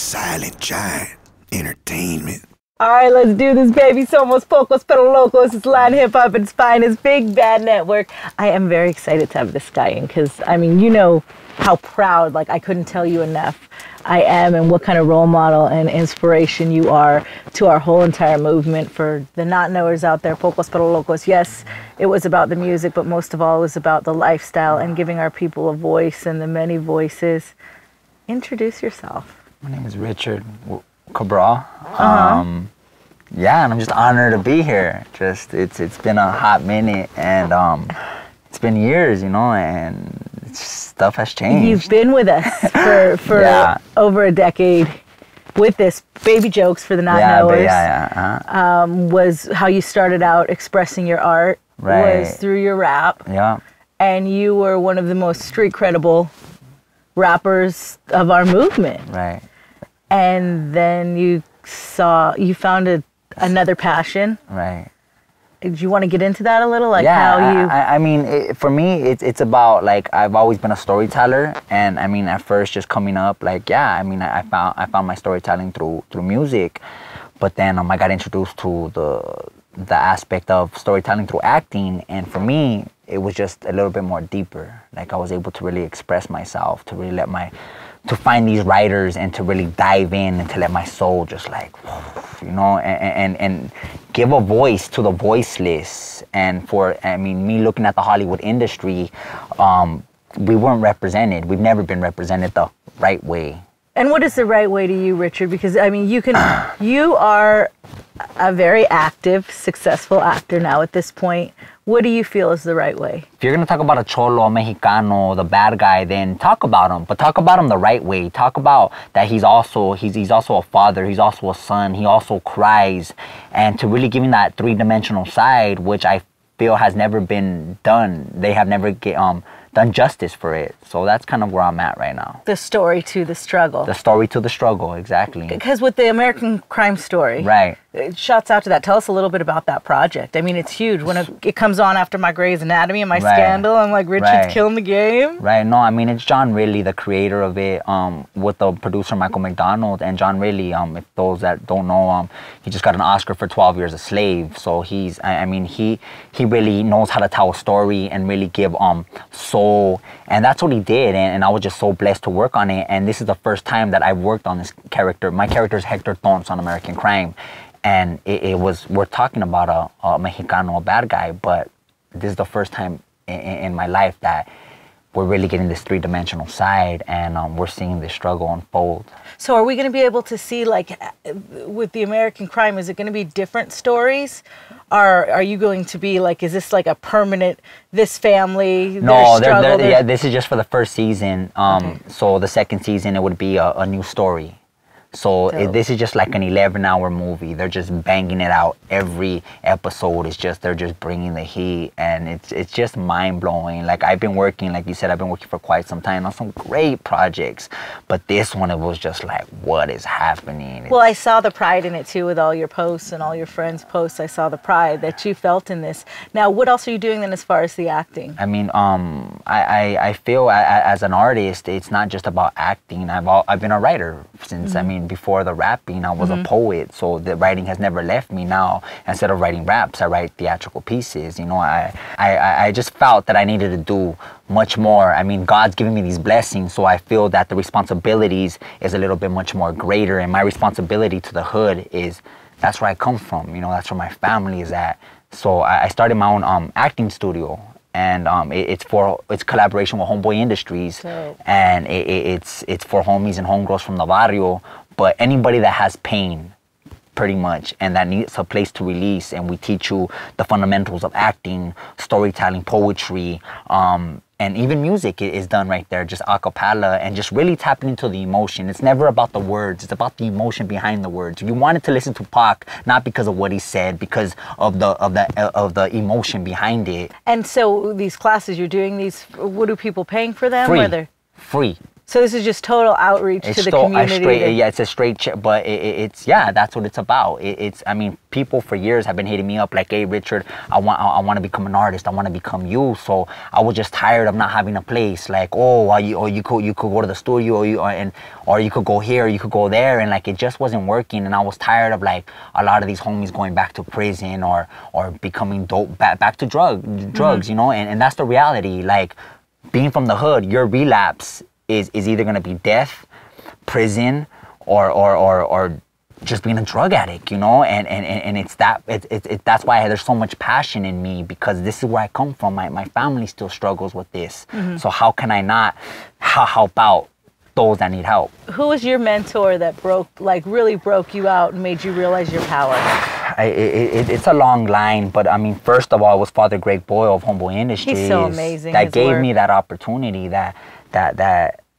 silent giant. Entertainment. All right, let's do this, baby. Somos Pocos pero Locos. It's Latin hip-hop at its finest. Big Bad Network. I am very excited to have this guy in because, I mean, you know how proud, like, I couldn't tell you enough I am and what kind of role model and inspiration you are to our whole entire movement. For the not knowers out there, Pocos pero Locos, yes, it was about the music, but most of all, it was about the lifestyle and giving our people a voice and the many voices. Introduce yourself. My name is Richard Cabral. Yeah, and I'm just honored to be here. Just it's been a hot minute, and it's been years, you know, and stuff has changed. You've been with us for Yeah. over a decade with this. Baby Jokes for the not knowers. Was how you started out expressing your art. Right. Was through your rap. Yeah. And you were one of the most street credible rappers of our movement. Right. And then you found another passion. Right. Do you want to get into that a little? Like yeah, how you... I mean, for me, it's about, like, I've always been a storyteller, and I mean, at first, just coming up, like, yeah, I mean, I found my storytelling through music, but then I got introduced to the aspect of storytelling through acting, and for me, it was just a little bit more deeper. Like, I was able to really express myself, to really to find these writers and to really dive in and to let my soul just, like, you know, and give a voice to the voiceless. And me looking at the Hollywood industry, we weren't represented. We've never been represented the right way. And what is the right way to you, Richard? Because, I mean, you are a very active, successful actor now at this point. What do you feel is the right way? If you're going to talk about a cholo, a Mexicano, the bad guy, then talk about him. But talk about him the right way. Talk about that he's also a father. He's also a son. He also cries. And to really giving that three-dimensional side, which I feel has never been done. They have never done justice for it. So that's kind of where I'm at right now. The story to the struggle. The story to the struggle, exactly. Because with the American Crime Story, right? Shouts out to that. Tell us a little bit about that project. I mean, it's huge. When it comes on after my Grey's Anatomy and my Scandal, I'm like, Richard's killing the game. Right. No, I mean, it's John Ridley, the creator of it, with the producer Michael McDonald. And John Ridley, if those that don't know, he just got an Oscar for 12 Years a Slave. So he really knows how to tell a story and really give soul. And that's what he did. And I was just so blessed to work on it. And this is the first time that I've worked on this character. My character is Hector Tontz on American Crime. And we're talking about a Mexicano, a bad guy, but this is the first time in my life that we're really getting this three-dimensional side, and we're seeing this struggle unfold. So are we going to be able to see, like, with the American Crime, is it going to be different stories? Are you going to be, like, is this like a permanent, this family, no, this is just for the first season. So the second season, it would be a new story. So this is just like an 11-hour movie. They're just banging it out. Every episode is they're just bringing the heat, and it's just mind-blowing. Like, I've been working, like you said, I've been working for quite some time on some great projects, but this one, it was just like, what is happening? Well, I saw the pride in it too, with all your posts and all your friends' posts. I saw the pride that you felt in this. Now, what else are you doing then as far as the acting? I mean, I feel as an artist, it's not just about acting. I've been a writer since, I mean, before the rapping, I was a poet, so the writing has never left me. Now, instead of writing raps, I write theatrical pieces. You know, I just felt that I needed to do much more. I mean, God's giving me these blessings, so I feel that the responsibilities is a little bit much more greater, and my responsibility to the hood is, that's where I come from. You know, that's where my family is at. So I started my own acting studio. And it's collaboration with Homeboy Industries, and it's for homies and homegirls from the barrio, but anybody that has pain, pretty much, and that needs a place to release. And we teach you the fundamentals of acting, storytelling, poetry, and even music is done right there, just a cappella, and just really tapping into the emotion. It's never about the words, it's about the emotion behind the words. You wanted to listen to Pac, not because of what he said, because of the emotion behind it. And so these classes you're doing, what do people paying for them? Free. Free. So this is just total outreach to the community. Yeah, it's a straight check, but it's yeah, that's what it's about. It's I mean, people for years have been hitting me up like, hey, Richard, I want to become an artist. I want to become you. So I was just tired of not having a place. Like, you could go to the studio, or you could go here, or you could go there, and like it just wasn't working. And I was tired of like a lot of these homies going back to prison or becoming dope, back to drugs, you know. And that's the reality. Like being from the hood, your relapse is either going to be death, prison, or just being a drug addict, you know. And it's that's why there's so much passion in me, because this is where I come from. My family still struggles with this. So how can I not help out those that need help? Who was your mentor that really broke you out and made you realize your power? It's a long line, but I mean, first of all, it was Father Greg Boyle of Homeboy Industries. He's so amazing. That gave me that opportunity that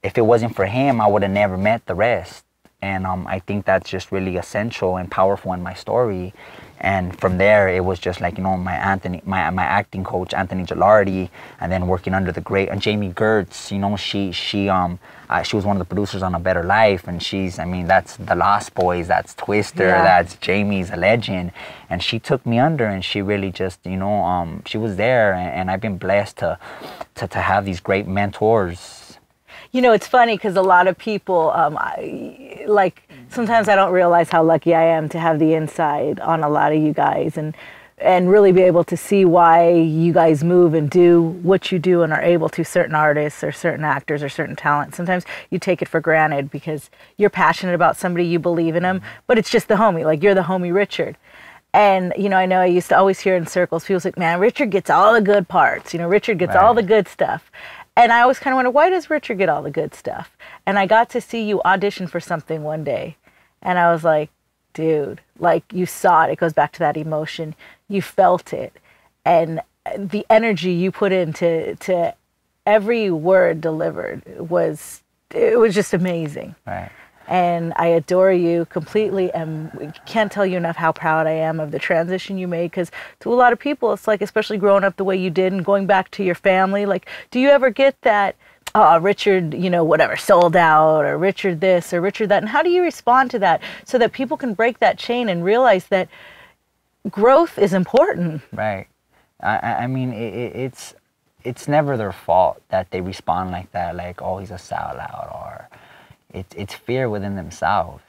if it wasn't for him, I would have never met the rest. And I think that's just really essential and powerful in my story. And from there, it was just like, you know, my acting coach, Anthony Gilardi, and then working under the great Jamie Gertz. You know, she was one of the producers on A Better Life, and that's the Lost Boys, that's Twister, that's Jamie's a legend. And she took me under, and she really just, you know, she was there, and I've been blessed to have these great mentors. You know, it's funny because a lot of people, sometimes I don't realize how lucky I am to have the inside on a lot of you guys and really be able to see why you guys move and do what you do and are able to, certain artists or certain actors or certain talent. Sometimes you take it for granted because you're passionate about somebody, you believe in them, but it's just the homie, like you're the homie Richard. And, you know I used to always hear in circles, people say, man, Richard gets all the good parts. You know, Richard gets all the good stuff. And I always kind of wonder, why does Richard get all the good stuff? And I got to see you audition for something one day. And I was like, dude, like you saw it. It goes back to that emotion. You felt it. And the energy you put into every word delivered was just amazing. Right. And I adore you completely, and can't tell you enough how proud I am of the transition you made, because to a lot of people, it's like, especially growing up the way you did and going back to your family, like, do you ever get that, Richard, you know, whatever, sold out, or Richard this, or Richard that, and how do you respond to that so that people can break that chain and realize that growth is important? Right. I mean, it's never their fault that they respond like that, like, oh, he's a sellout, or... It's fear within themselves.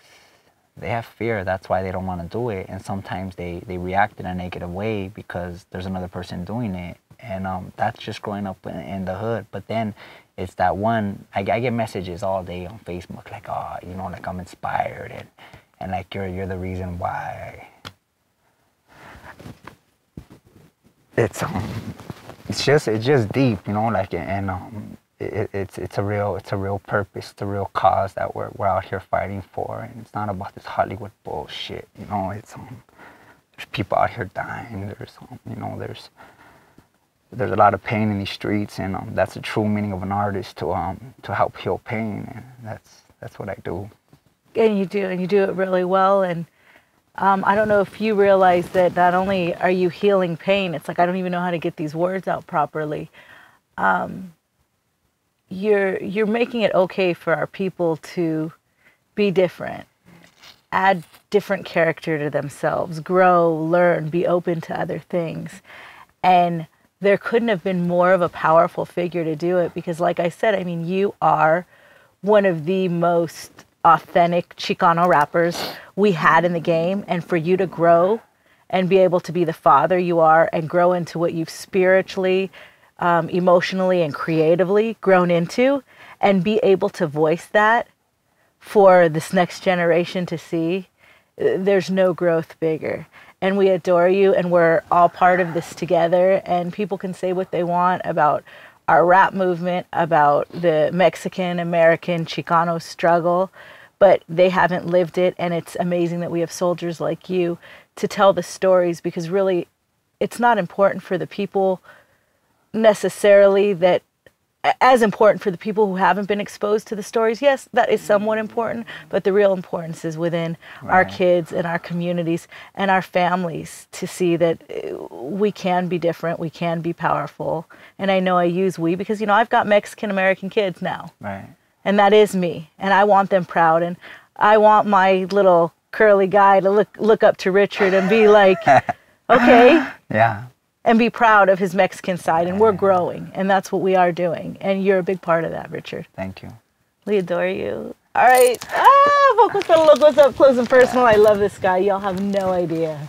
They have fear, that's why they don't want to do it. And sometimes they react in a negative way because there's another person doing it. And that's just growing up in the hood. But then it's that one, I get messages all day on Facebook like, oh, you know, like I'm inspired and like you're the reason why. It's just deep, you know, like, and it's a real purpose, it's a real cause that we're out here fighting for, and it's not about this Hollywood bullshit, you know. It's there's people out here dying. There's you know, there's a lot of pain in these streets, and that's the true meaning of an artist, to help heal pain, and that's what I do. And you do it really well. And I don't know if you realize that not only are you healing pain, it's like I don't even know how to get these words out properly. You're making it okay for our people to be different, add different character to themselves, grow, learn, be open to other things. And there couldn't have been more of a powerful figure to do it, because like I said, I mean, you are one of the most authentic Chicano rappers we had in the game. And for you to grow and be able to be the father you are and grow into what you've spiritually, emotionally and creatively grown into, and be able to voice that for this next generation to see, there's no growth bigger. And we adore you, and we're all part of this together, and people can say what they want about our rap movement, about the Mexican-American Chicano struggle, but they haven't lived it. And it's amazing that we have soldiers like you to tell the stories, because really it's not important for the people necessarily that, as important for the people who haven't been exposed to the stories. Yes, that is somewhat important, but the real importance is within our kids and our communities and our families, to see that we can be different, we can be powerful. And I know I use we because, you know, I've got Mexican American kids now. Right. And that is me. And I want them proud. And I want my little curly guy to look up to Richard and be like, okay. Yeah. And be proud of his Mexican side. And we're growing. And that's what we are doing. And you're a big part of that, Richard. Thank you. We adore you. All right. Pocos pero Locos up close and personal. I love this guy. Y'all have no idea.